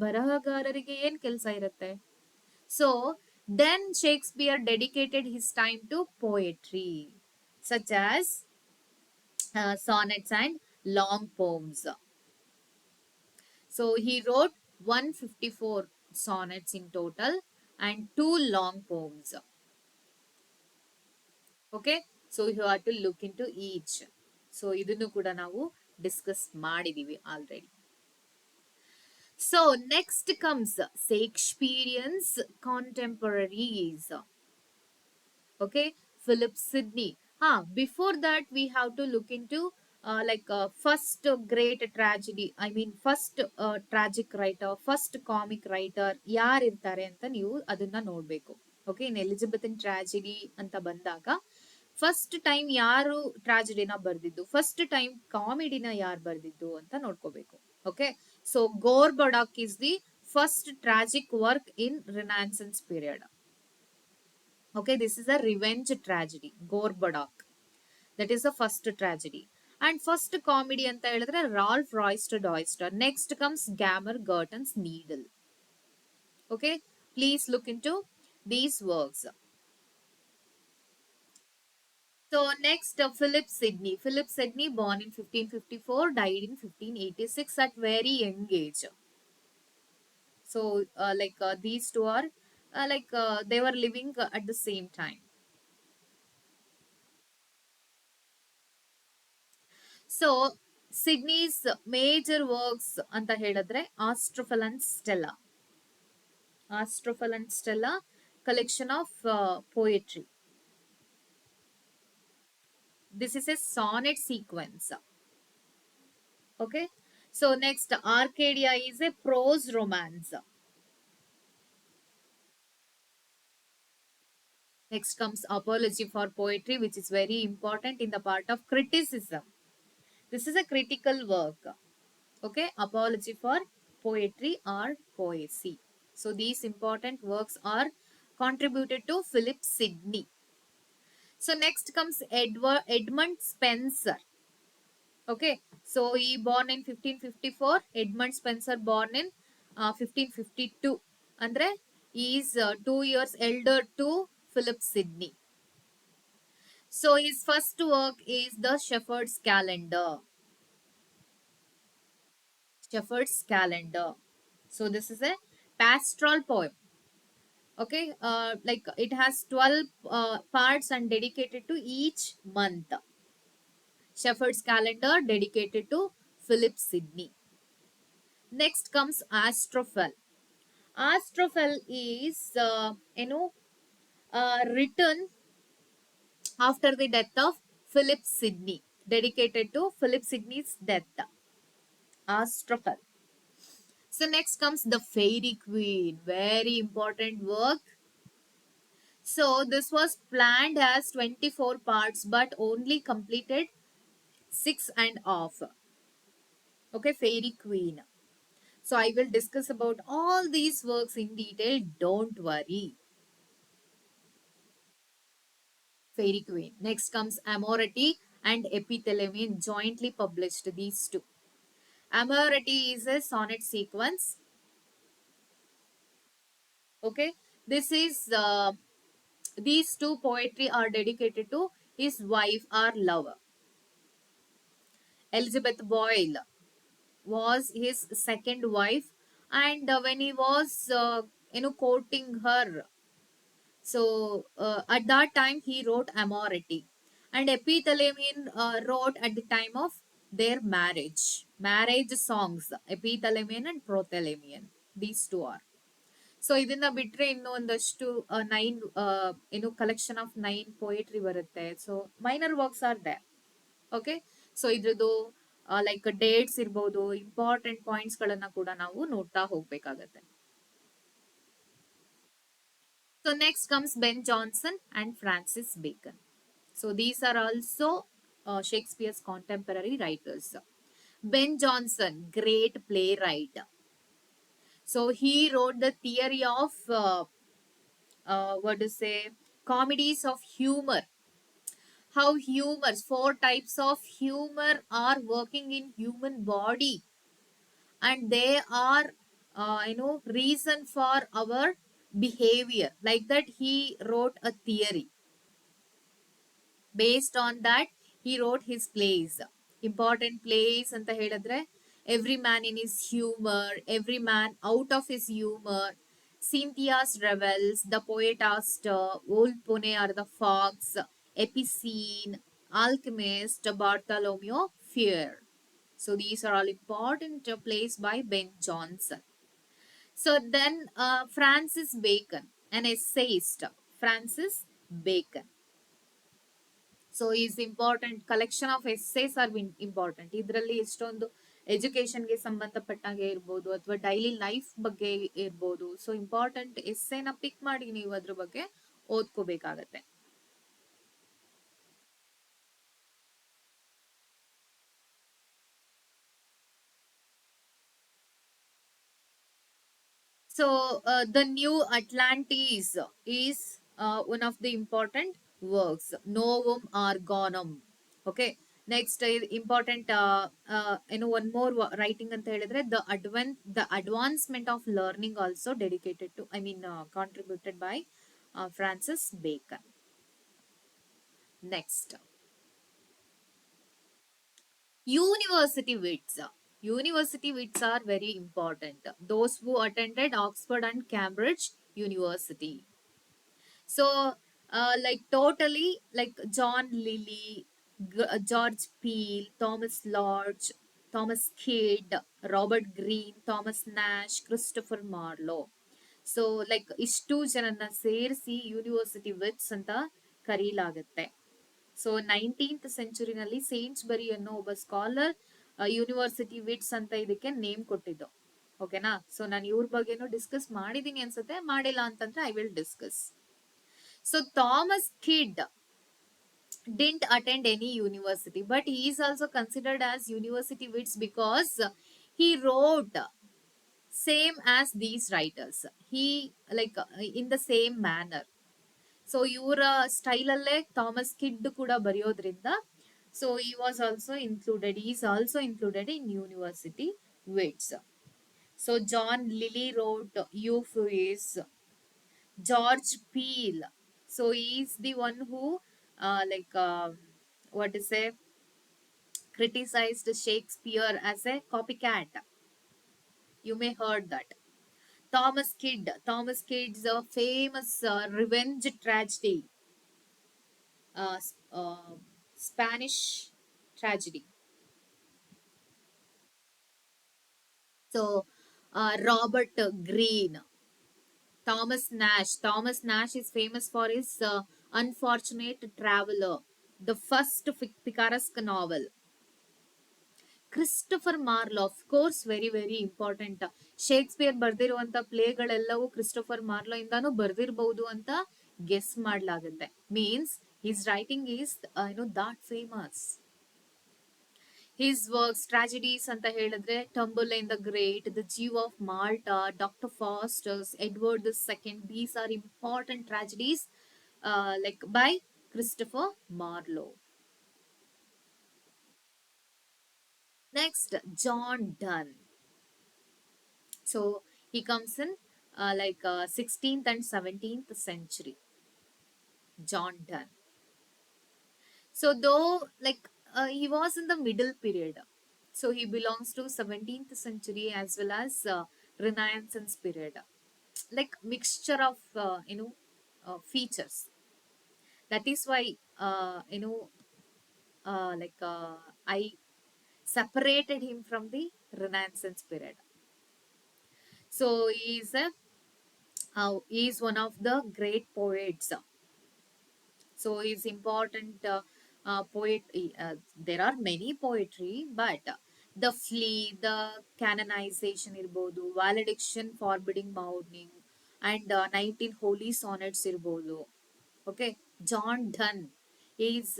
ಬರಹಗಾರರಿಗೆ ಏನ್ ಕೆಲಸ ಇರುತ್ತೆ? So then Shakespeare dedicated his time to poetry, such as sonnets and long poems. So he wrote 154 sonnets in total and 2 long poems. Okay, so you have to look into each. So ಇದನ್ನು ಕೂಡ ನಾವು discuss ಮಾಡಿದೀವಿ already. So next comes Shakespearean's contemporaries. Okay, Philip Sidney. Before that we have to look into first great tragedy, I mean first tragic writer, first comic writer ಯಾರು ಇರ್ತಾರೆ ಅಂತ ನೀವು ಅದನ್ನ ನೋಡ್ಬೇಕು. ಓಕೆ, ಇನ್ ಎಲಿಜಬೆಥನ್ ಟ್ರಾಜಿಡಿ ಅಂತ ಬಂದಾಗ ಫಸ್ಟ್ ಟೈಮ್ ಯಾರು ಟ್ರಾಜಿಡಿನ ಬರ್ದಿದ್ದು, first time ಕಾಮಿಡಿನ ಯಾರು ಬರ್ದಿದ್ದು ಅಂತ ನೋಡ್ಕೋಬೇಕು. Okay, so Gorboduc is the first tragic work in Renaissance period. Okay, this is a revenge tragedy, Gorboduc. That is the first tragedy. And first comedy anta helidre Ralph Roister Doister. Next comes Gammer Gurton's Needle. Okay, please look into these works. So next, Philip Sidney. Philip Sidney, born in 1554, died in 1586 at very young age. So these two are they were living at the same time. So Sidney's major works ಅಂತ ಹೇಳಿದ್ರೆ Astrophel and Stella. Astrophel and Stella, collection of poetry. This is a sonnet sequence. Okay, so next Arcadia is a prose romance. Next comes Apology for Poetry, which is very important in the part of criticism. This is a critical work. Okay, Apology for Poetry or Poesy. So these important works are contributed to Philip Sidney. So next comes Edmund Spenser. Okay, so he born in 1554. Edmund Spenser born in 1552. Andre he is 2 years elder to Philip Sidney. So his first work is The Shepherd's Calendar. Shepherd's Calendar. So this is a pastoral poem. Okay, like it has 12 parts and dedicated to each month. Shepherd's Calendar dedicated to Philip Sidney. Next comes Astrophel. Astrophel is written after the death of Philip Sidney, dedicated to Philip Sidney's death. Astrophel. So next comes The Fairy Queen. Very important work. So this was planned as 24 parts but only completed Six and Off. Okay, Fairy Queen. So I will discuss about all these works in detail. Don't worry. Fairy Queen. Next comes Amorati and Epithalamion jointly published these two. Amorati is a sonnet sequence. Okay, this is these two poetry are dedicated to his wife or lover. Elizabeth Boyle was his second wife, and when he was courting her, so at that time he wrote Amorati, and Epithalamion wrote at the time of their marriage songs, Epithalamion and Prothalamion. These two are. So ಇದನ್ನ ಬಿಟ್ರೆ ಇನ್ನು ಒಂದಷ್ಟು nine collection of nine poetry ಬರುತ್ತೆ. So minor works are they. Okay, so ಇದ್ರದ್ದು like dates ಇರ್ಬೋದು, important points ಗಳನ್ನ ಕೂಡ ನಾವು ನೋಡ್ತಾ ಹೋಗ್ಬೇಕಾಗತ್ತೆ. So next comes Ben Jonson and Francis Bacon. So these are also Shakespeare's contemporary writers. Ben Jonson, great playwright. So he wrote the theory of what to say, comedies of humor. How humors, four types of humor are working in human body, and they are reason for our behavior. Like that, he wrote a theory. Based on that, he wrote his plays. Important plays ಅಂತ ಹೇಳಿದ್ರೆ Every Man in His Humor, Every Man Out of His Humor, Cynthia's Revels, The Poet Astor, Old Pune or the Fox, Epicene, Alchemist, Bartholomew Fair. So these are all important plays by Ben Jonson. So then Francis Bacon, an essayist. Francis Bacon. So is important. Collection of essays are important. ಇದರಲ್ಲಿ ಎಷ್ಟೊಂದು ಎಜುಕೇಶನ್ಗೆ ಸಂಬಂಧಪಟ್ಟಾಗೆ ಇರ್ಬೋದು, ಅಥವಾ daily life ಬಗ್ಗೆ ಇರ್ಬೋದು. So important ಎಸ್ಸೇನ ಪಿಕ್ ಮಾಡಿ ನೀವು ಅದ್ರ ಬಗ್ಗೆ ಓದ್ಕೋಬೇಕಾಗತ್ತೆ. So the New Atlantis is one of the important works. Novum Organum. Okay, next important one more writing ಅಂತ ಹೇಳಿದ್ರೆ the advancement of learning also dedicated to, contributed by Francis Bacon. Next, university wits. University wits are very important. Those who attended Oxford and Cambridge University. So, like totally, like John Lilly, George Peele, Thomas Lodge, Thomas Kidd, Robert Greene, Thomas Nash, Christopher Marlowe. So like ಇಷ್ಟು ಜನನ ಸೇರಿಸಿ university wits ಅಂತ ಕರೀಲಾಗುತ್ತೆ. So 19th ಸೆಂಚುರಿನಲ್ಲಿ ಸೇಂಟ್ಸ್ಬರಿ ಅನ್ನೋ ಒಬ್ಬ scholar university wits ಅಂತ ಇದಕ್ಕೆ name ಕೊಟ್ಟಿದ್ದು. ಓಕೆನಾ? ಸೊ ನಾನು ಇವ್ರ ಬಗ್ಗೆನೂ ಡಿಸ್ಕಸ್ ಮಾಡಿದೀನಿ ಅನ್ಸುತ್ತೆ, ಮಾಡಿಲ್ಲ ಅಂತಂದ್ರೆ I will discuss. So Thomas Kidd didn't attend any university, but he is also considered as university wits because he wrote same as these writers. He like in the same manner. So ಇವರ style ಅಲ್ಲೇ Thomas kid ಕೂಡ ಬರೆಯೋದ್ರಿಂದ so he was also included. He is also included in university wits. So John Lilly wrote Euphues. George Peele. So he is the one who, what to say, criticized Shakespeare as a copycat. You may heard that. Thomas Kidd. Thomas Kidd's a famous revenge tragedy, Spanish tragedy. So Robert Greene. Thomas Nash. Thomas Nash is famous for his Unfortunate Traveler, the first picaresque novel. Christopher Marlowe, of course very very important. Shakespeare ಬರ್ದಿರುವಂತ ಪ್ಲೇಗಳೆಲ್ಲವೂ Christopher Marlowe ಇಂದಾನು ಬರ್ದಿರಬಹುದು ಅಂತ guess ಮಾಡ್ಲಾಗುತ್ತೆ. Means his writing is that famous. His works tragedies ಅಂತ ಹೇಳಿದ್ರೆ Tamburlaine the Great, The Jew of Malta, Dr. Faustus, Edward II. These are important tragedies like by Christopher Marlowe. Next, John Donne. So he comes in 16th and 17th century. John Donne. So though he was in the middle period, so he belongs to 17th century as well as Renaissance period, like mixture of features. That is why I separated him from the Renaissance period. So he is one of the great poets. So he's important poet. There are many poetry, but the flea, the canonization irbodu, valediction, forbidding mourning, and 19 holy sonnets irbodu. Okay, John Donne is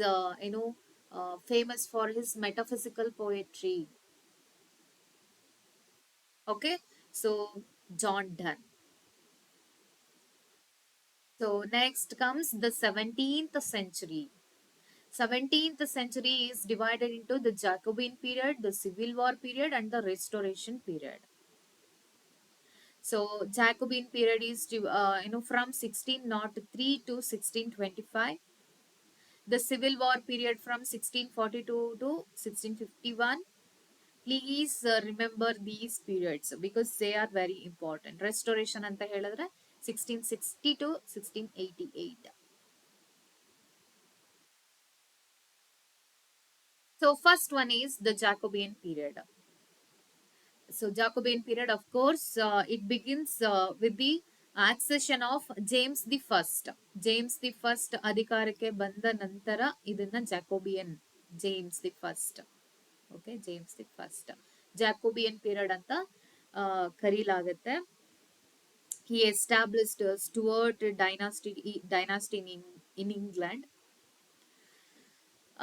famous for his metaphysical poetry. Okay, so John Donne. So next comes the 17th century. 17th century is divided into the Jacobean period, the Civil War period, and the Restoration period. So Jacobean period is from 1603 to 1625. The Civil War period from 1642 to 1651. Please remember these periods because they are very important. Restoration ಅಂತ ಹೇಳಿದ್ರೆ 1660 to 1688. So first one is the Jacobean period. So Jacobean period, of course, it begins with the accession of James the First. James the First ಅಧಿಕಾರಕ್ಕೆ ಬಂದ ನಂತರ ಇದನ್ನ Jacobian James the first. Okay, James the first Jacobian period ಅಂತ ಕರೀಲಾಗುತ್ತೆ. He established a Stuart dynasty in England.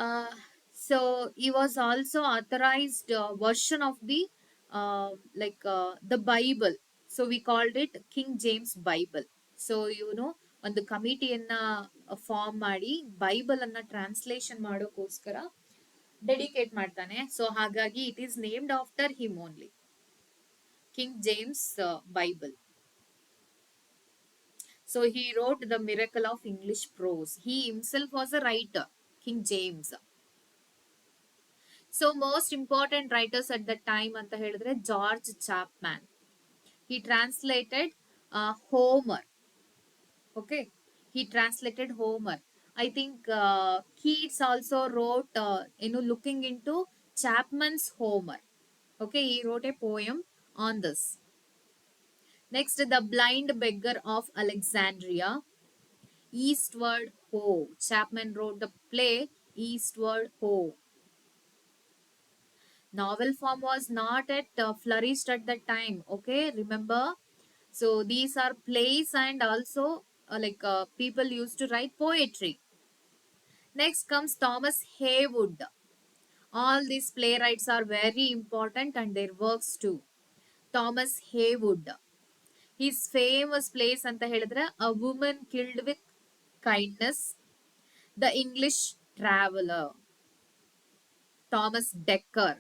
Uh, so he was also authorized version of the Bible. So we called it King James Bible. So ಒಂದು ಕಮಿಟಿಯನ್ನ form ಮಾಡಿ Bible ಅನ್ನ translation ಮಾಡೋಕ್ಕೋಸ್ಕರ dedicate ಮಾಡ್ತಾನೆ. So ಹಾಗಾಗಿ it is named after him only, king James Bible. So he wrote the miracle of English prose. He himself was a writer, King James. So most important writers at the time ಅಂತ ಹೇಳಿದ್ರೆ George ಚಾಪ್ಮ್ಯಾನ್. He translated Homer. Okay, he translated Homer. I think Keats also wrote looking into Chapman's Homer. Okay, he wrote a poem on this. Next, The Blind Beggar of Alexandria. Eastward Ho. Chapman wrote the play Eastward Ho. Novel form was not at flourished at that time. Okay, remember. So these are plays and also people used to write poetry. Next comes Thomas Haywood. All these playwrights are very important and their works too. Thomas Haywood. His famous plays anta helidre A Woman Killed with Kindness, The English Traveller, Thomas Dekker,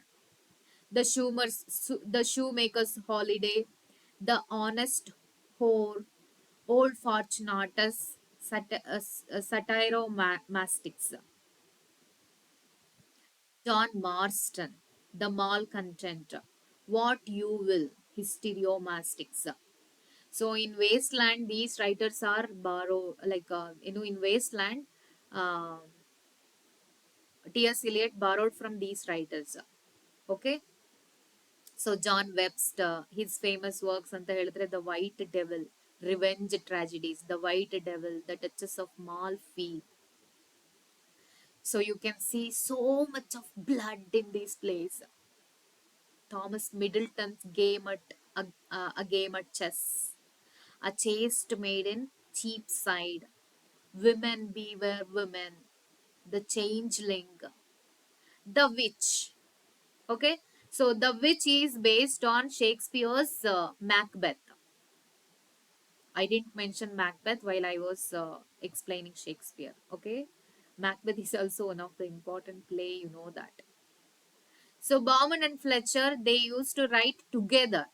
The Shoemaker's Holiday, The Honest Whore, Old Fortunatus, Satyromastics, John Marston, The Malcontent, What You Will, Hysteriomastics. So in Wasteland, these writers are in Wasteland, uh, T.S. Eliot borrowed from these writers. Okay. So John Webster, his famous works ಅಂತ ಹೇಳಿದ್ರೆ The White Devil, Revenge Tragedies, The White Devil, The Duchess of Malfi. So you can see so much of blood in these plays. Thomas Middleton's a game at chess, A Chaste Maiden, Cheapside, Women Beware Women, The Changeling, The Witch. Okay, so The Witch is based on Shakespeare's Macbeth. I didn't mention Macbeth while I was explaining Shakespeare. Okay, Macbeth is also one of the important play, you know that. So Bauman and Fletcher, they used to write together.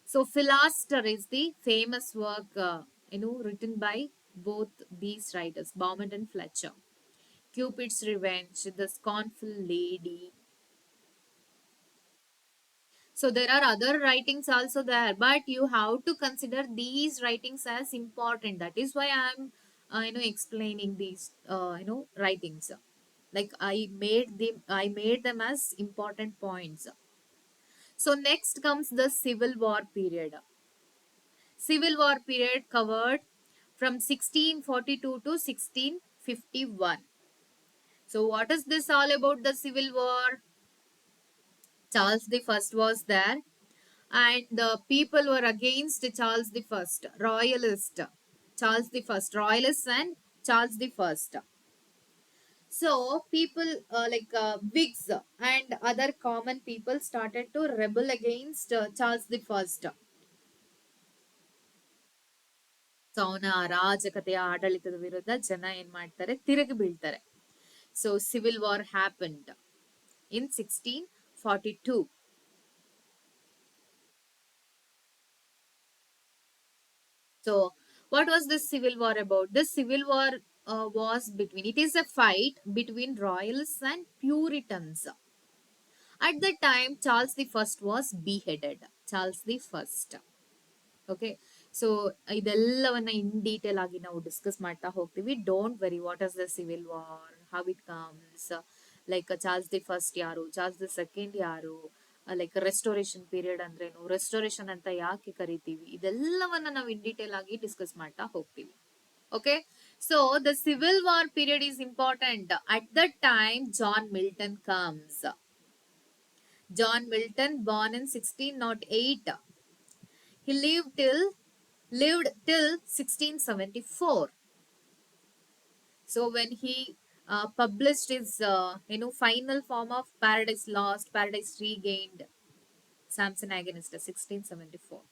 So Philoster is the famous work, written by both these writers, Bauman and Fletcher. Cupid's Revenge, The Scornful Lady. So there are other writings also there, but you have to consider these writings as important. That is why I am, explaining these, writings. Like I made them as important points. So next comes the Civil War period. Civil War period covered from 1642 to 1651. So what is this all about, the Civil War? Charles the First was there, and the people were against Charles the First, royalist. Charles the First, royalists and Charles the First. So people Whigs and other common people started to rebel against Charles the First. So ಅವನ ಅರಾಜಕತೆಯ ಆಡಳಿತದ ವಿರುದ್ಧ ಜನ ಏನ್ ಮಾಡ್ತಾರೆ, ತಿರುಗಿ ಬೀಳ್ತಾರೆ. So civil war happened in 1642. So what was this civil war about? This civil war was between, it is a fight between royalists and Puritans. At the time, Charles the First was beheaded. Charles the First. Okay, so ಇದೆಲ್ಲವನ್ನ in detail ಆಗಿ ನಾವು discuss ಮಾಡ್ತಾ ಹೋಗ್ತೀವಿ. Don't worry, what is the civil war, how it comes, like Charles the First ಯಾರು, Charles the Second ಯಾರು, like restoration period ಅಂದ್ರೇನು, restoration ಅಂತ ಯಾಕೆ ಕರಿತೀವಿ, ಇದೆಲ್ಲವನ್ನ ನಾವು ಇನ್ ಡೀಟೇಲ್ ಆಗಿ ಡಿಸ್ಕಸ್ ಮಾಡ್ತಾ ಹೋಗ್ತೀವಿ. Okay, so the civil war period is important. At the time John Milton comes. John Milton, born in 1608. He lived till 1674. So when he published his final form of Paradise Lost, Paradise Regained, Samson Agonist, 1674.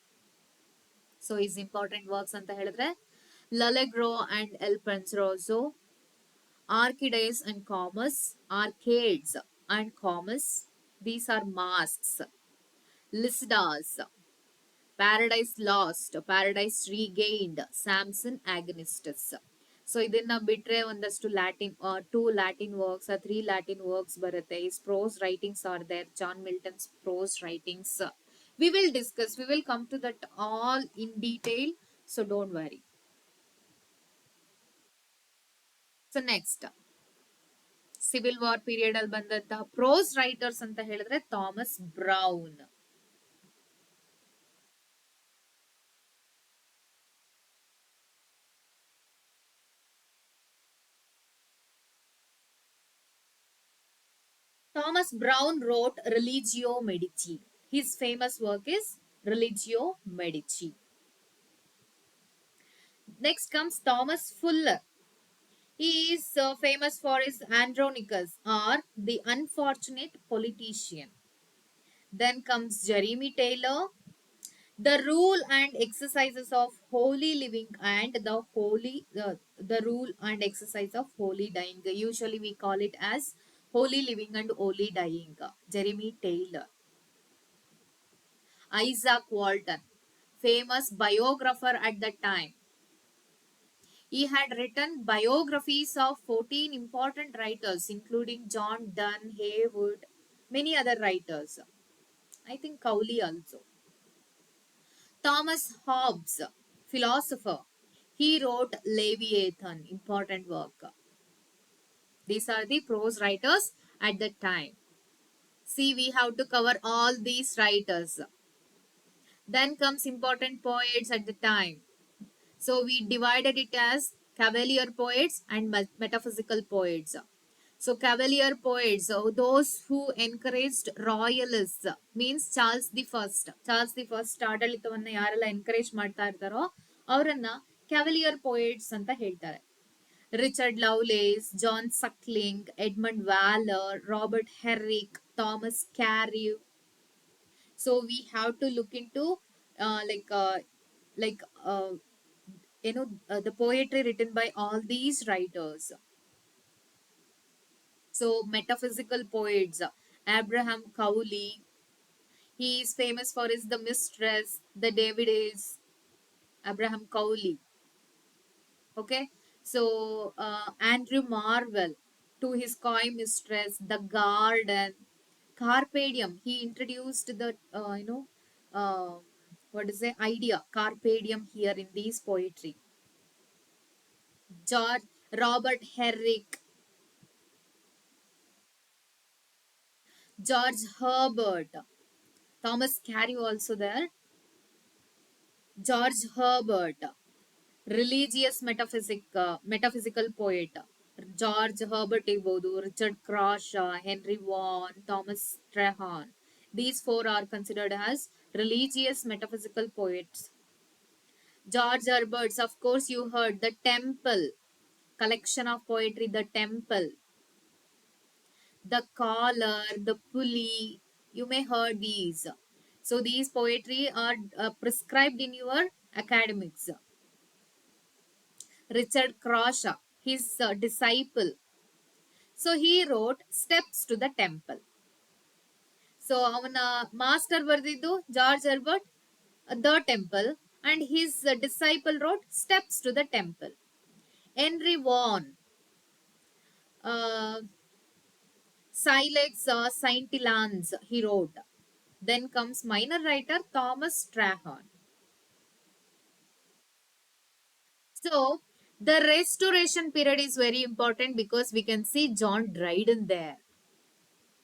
So his important works anta ಹೇಳಿದ್ರೆ L'Allegro and El Penseroso, Arcades and Comus, Arcades and Comus, these are masks. Lycidas, Paradise Lost, Paradise Regained, Samson Agonistus. So ಇದನ್ನ ಬಿಟ್ರೆ ಒಂದಷ್ಟು Latin, two Latin works, three Latin works ಬರುತ್ತೆ. Is prose writings are there, John Milton's prose writings. We will discuss, we will come to that all in detail, so don't worry. So next civil war period ಅಲ್ಲಿ ಬಂದಂತಹ prose writers ಅಂತ ಹೇಳಿದ್ರೆ Thomas Browne. Thomas Brown wrote Religio Medici. His famous work is Religio Medici. Next comes Thomas Fuller. He is famous for his Andronicus, or The Unfortunate Politician. Then comes Jeremy Taylor, The Rule and Exercises of Holy Living and the Rule and Exercise of Holy Dying. Usually we call it as Holy Living and Holy Dying. Jeremy Taylor. Isaac Walton, famous biographer at that time. He had written biographies of 14 important writers, including John Donne, Haywood, many other writers. I think Cowley also. Thomas Hobbes, philosopher. He wrote Leviathan, important work. These are the prose writers at that time. See, we have to cover all these writers. Then comes important poets at the time. So we divided it as cavalier poets and metaphysical poets. So cavalier poets, so those who encouraged royalists, means Charles the First. Charles the First ಆಡಳಿತವನ್ನ ಯಾರೆಲ್ಲ encourage ಮಾಡ್ತಾ ಇರ್ತಾರೋ ಅವರನ್ನ Cavalier poets ಅಂತ ಹೇಳ್ತಾರೆ. Richard Lovelace, John Suckling, Edmund Waller, Robert Herrick, Thomas Carey. So we have to look into uh, like uh, like the poetry written by all these writers. So metaphysical poets, Abraham Cowley, he is famous for his The Mistress, The David is Abraham Cowley. Okay, so Andrew Marvell, to his coy mistress, The Garden, Carpe Diem. He introduced the uh, what is the idea Carpe Diem here in these poetry. George Robert Herrick, George Herbert, Thomas Carey also there. George Herbert, religious metaphysical poet. George Herbert ಇರ್ಬೋದು, Richard Crashaw, Henry Vaughan, Thomas Traherne. These four are considered as religious metaphysical poets. George Herbert's, of course, you heard The Temple, collection of poetry, The Temple, The Caller, The Pulley. You may heard these. So these poetry are prescribed in your academics. Richard Crawshaw, his disciple. So he wrote Steps to the Temple. So ಅವನ master ಬರೆದಿದ್ದು George Herbert the temple and his disciple wrote Steps to the Temple. Henry Vaughan, uh, Silex Saint-Hilans, he wrote. Then comes minor writer Thomas Traherne. So the restoration period is very important because we can see John Dryden there,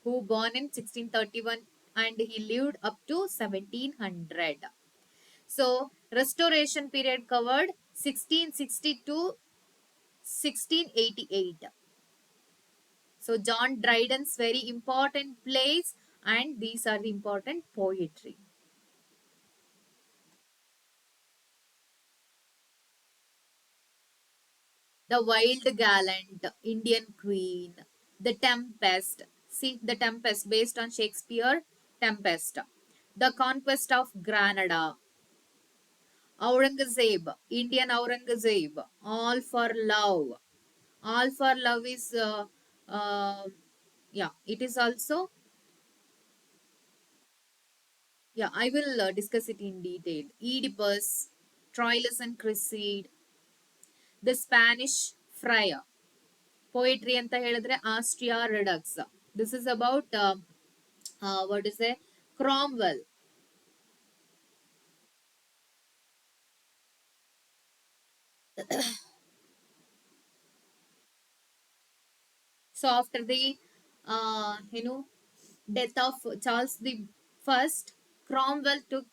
who born in 1631 and he lived up to 1700. So restoration period covered 1660 to 1688. So John Dryden's very important plays, and these are the important poetry. The Wild Gallant, Indian Queen, The Tempest. See, The Tempest based on Shakespeare, Tempest. The Conquest of Granada, Aurangzeb, Indian Aurangzeb, All for Love. All for Love is, uh, yeah, it is also, yeah, I will discuss it in detail. Oedipus, Troilus and Cresside, The Spanish Friar. Poetry ಅಂತ ಹೇಳಿದ್ರೆ Astraea Redux. This is about, what is it? Cromwell. So after the, death of Charles the First, Cromwell took,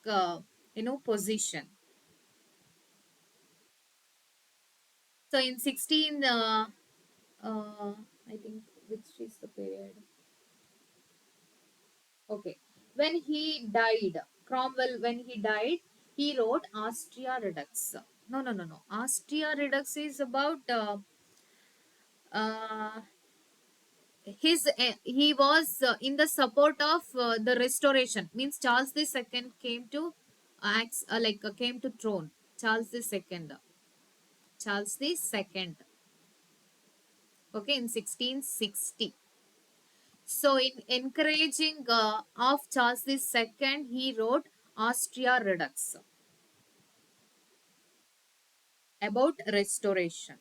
position. So in 16, I think, which is the period? Okay. When he died, Cromwell, when he died, he wrote Astraea Redux. No, no, no, no. Astraea Redux is about, uh, he was in the support of the restoration. Means Charles the Second came to came to throne. Charles the Second. Charles the Second. Okay, in 1660. So, in encouraging of Charles II, he wrote Astraea Redux about restoration.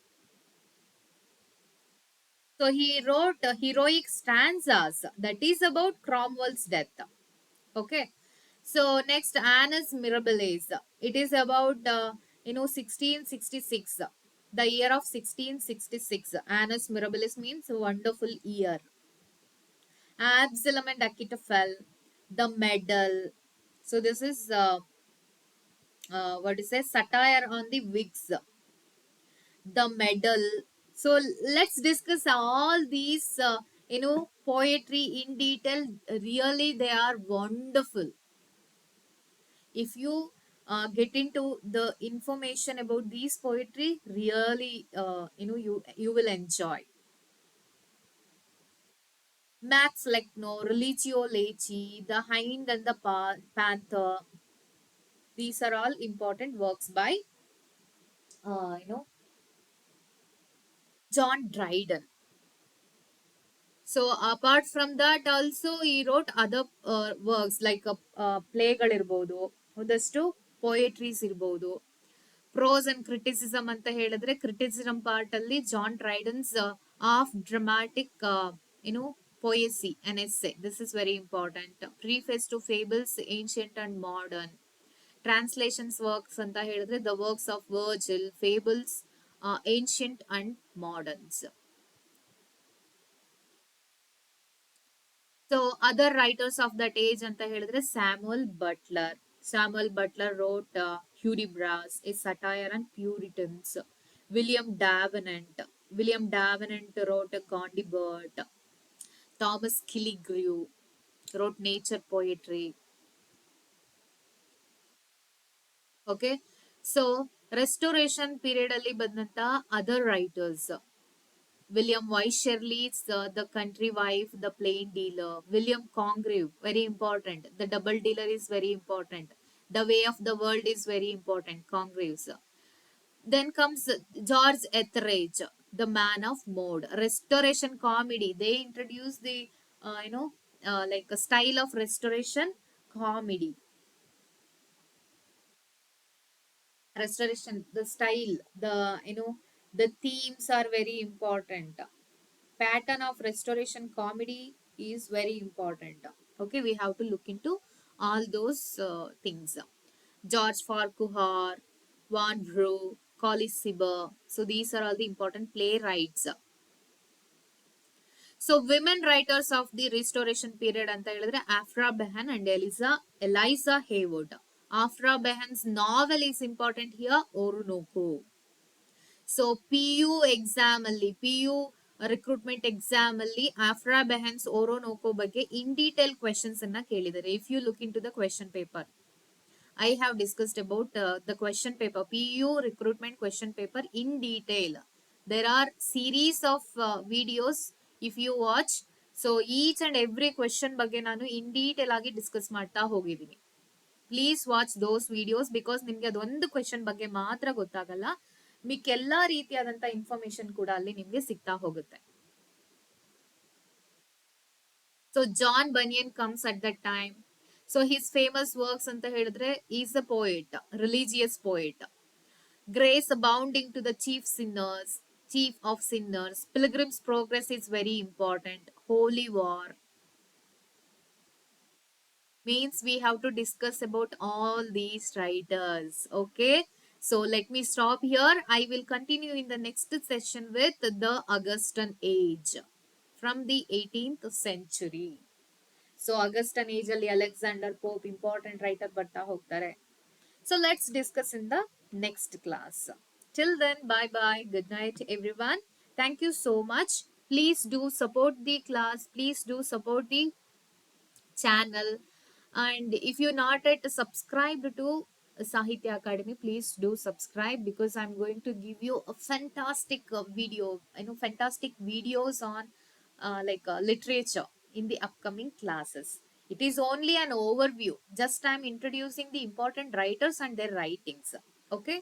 So, he wrote heroic stanzas that is about Cromwell's death. Okay. So, next, Annus Mirabilis. It is about, 1666. The year of 1666. Annus Mirabilis means wonderful year. Absalom and Achitophel, the medal. So this is, what is a satire on the Whigs, the medal. So let's discuss all these, poetry in detail. Really, they are wonderful. If you get into the information about these poetry, really, you will enjoy. Max Lecno, Religio Leci, The Hind and the Panther. These are all important works by, you know, John Dryden. So apart from that, also he wrote other works like ಪ್ಲೇಗಳಿರ್ಬೋದು, ಒಂದಷ್ಟು ಪೊಯೆಟ್ರೀಸ್ ಇರ್ಬೋದು. Pros and criticism ಅಂತ ಹೇಳಿದ್ರೆ criticism part ಅಲ್ಲಿ John Dryden's of dramatic ಏನು poesy an essay, this is very important. Preface to Fables Ancient and Modern. Translations works ಅಂತ ಹೇಳಿದ್ರೆ the works of Virgil, Fables, Ancient and Moderns. So other writers of that age ಅಂತ ಹೇಳಿದ್ರೆ Samuel Butler. Samuel Butler wrote Hudibras, a satire and Puritans. William Davenant. William Davenant wrote Gondibert. Thomas Killigrew wrote nature poetry. Okay, so restoration period ಅಲ್ಲಿ ಬಂದಂತ other writers: William Wycherley's The Country Wife, The Plain Dealer. William Congreve, very important. The Double Dealer is very important. The Way of the World is very important. Congreve's. Then comes George Etheredge, The Man of Mode. Restoration comedy. They introduce the, like a style of restoration comedy. Restoration, the style, the themes are very important. Pattern of restoration comedy is very important. Okay, we have to look into all those things. George Farquhar, Van Brugh, Collis Sibber. So these are all the important playwrights. So women writers of the restoration period ಅಂತ ಹೇಳಿದ್ರೆ Afra Behan and Eliza Haywood. Afra Behan's novel is important here, Orunoko. So P U exam ಅಲ್ಲಿ, P U recruitment exam ಅಲ್ಲಿ ಆಫ್ರಾ ಬೆಹನ್ಸ್ ಓರೋನೋಕೋ ಬಗ್ಗೆ in detail questions ಅನ್ನ ಕೇಳಿದ್ದಾರೆ. If you look into the question paper, I have discussed about the question paper, P U recruitment question paper in detail. There are series of videos if you watch. So each and every question ಬಗ್ಗೆ ನಾನು in detail ಆಗಿ discuss ಮಾಡ್ತಾ ಹೋಗಿದ್ದೀನಿ. Please watch those videos, because ನಿಮ್ಗೆ ಅದೊಂದು question ಬಗ್ಗೆ ಮಾತ್ರ ಗೊತ್ತಾಗಲ್ಲ, ಮಿಕ್ಕೆಲ್ಲಾ ರೀತಿಯಾದಂತ ಇನ್ಫಾರ್ಮೇಶನ್ ಕೂಡ ಅಲ್ಲಿ ನಿಮ್ಗೆ ಸಿಗ್ತಾ ಹೋಗುತ್ತೆ. So John Bunyan comes at that time. So his famous works ಅಂತ ಹೇಳಿದ್ರೆ is a poet, religious poet. Grace Abounding to the Chief of Sinners. Pilgrim's Progress is very important. Holy War. Means we have to discuss about all these writers. Okay, so let me stop here. I will continue in the next session with the Augustan age from the 18th century. So Augustan age alli Alexander Pope important writer barta hogtare. So let's discuss in the next class. Till then, bye bye, good night everyone. Thank you so much. Please do support the class, please do support the channel, and if you're not yet subscribed to Sahitya Academy, please do subscribe, because I'm going to give you a fantastic fantastic videos on literature in the upcoming classes. It is only an overview, just I'm introducing the important writers and their writings. Okay.